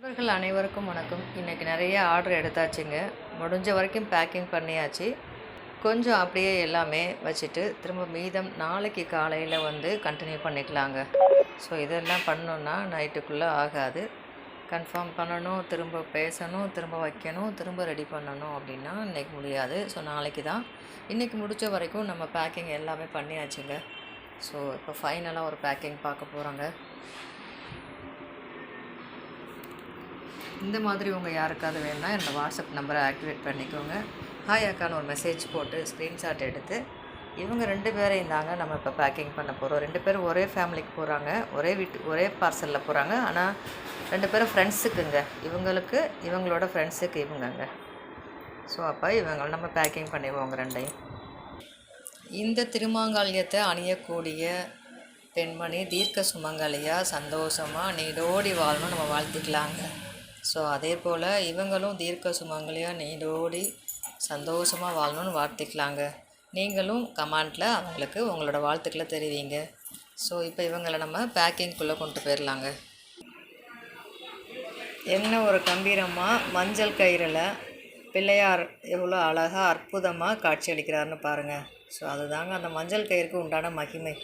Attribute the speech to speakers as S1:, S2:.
S1: நண்பர்கள் அனைவருக்கும் வணக்கம். இன்றைக்கி நிறைய ஆர்டர் எடுத்தாச்சுங்க. முடிஞ்ச வரைக்கும் பேக்கிங் பண்ணியாச்சு. கொஞ்சம் அப்படியே எல்லாமே வச்சுட்டு திரும்ப மீதம் நாளைக்கு காலையில் கண்டினியூ பண்ணிக்கலாங்க. ஸோ இதெல்லாம் பண்ணோன்னா நைட்டுக்குள்ளே ஆகாது. கன்ஃபார்ம் பண்ணணும், திரும்ப பேசணும், திரும்ப வைக்கணும், திரும்ப ரெடி பண்ணணும் அப்படின்னா இன்றைக்கி முடியாது. ஸோ நாளைக்கு தான். இன்றைக்கி முடித்த வரைக்கும் நம்ம பேக்கிங் எல்லாமே பண்ணியாச்சுங்க. ஸோ இப்போ ஃபைனலாக ஒரு பேக்கிங் பார்க்க போகிறோங்க. இந்த மாதிரி உங்கள் யாருக்காவது வேணும்னா என்னோடய வாட்ஸ்அப் நம்பரை ஆக்டிவேட் பண்ணிக்கோங்க. ஹாய் அக்கான்னு ஒரு மெசேஜ் போட்டு ஸ்க்ரீன்ஷாட் எடுத்து இவங்க 2 பேரையும் தாங்க நம்ம இப்போ பேக்கிங் பண்ண போகிறோம். 2 பேரும் ஒரே ஃபேமிலிக்கு போகிறாங்க, ஒரே பார்சலில் போகிறாங்க. ஆனால் 2 பேரும் ஃப்ரெண்ட்ஸுக்குங்க. இவங்களுக்கு இவங்களோட ஃப்ரெண்ட்ஸுக்கு இவங்கங்க. ஸோ அப்போ இவங்க நம்ம பேக்கிங் பண்ணிடுவோங்க 2ஐயும். இந்த திருமாங்கல்யத்தை அணியக்கூடிய பெண்மணி தீர்க்க சுமங்கலியாக சந்தோஷமாக நீடோடி வாழணும் நம்ம வாழ்த்திக்கலாங்க. ஸோ அதே போல் இவங்களும் தீர்க்க சுமங்கலியாக நீடோடி சந்தோஷமாக வாழணும்னு வாழ்த்திக்கலாங்க. நீங்களும் கமெண்ட்டில் அவங்களுக்கு உங்களோட வாழ்த்துக்களை தெரிவிங்க. ஸோ இப்போ இவங்களை நம்ம பேக்கிங்குள்ளே கொண்டு போயிடலாங்க. என்ன ஒரு கம்பீரமாக மஞ்சள் கயிறில் பிள்ளையார் எவ்வளோ அழகாக அற்புதமாக காட்சி அளிக்கிறாருன்னு பாருங்கள். ஸோ அதுதாங்க அந்த மஞ்சள் கயிறுக்கு உண்டான மகிமை.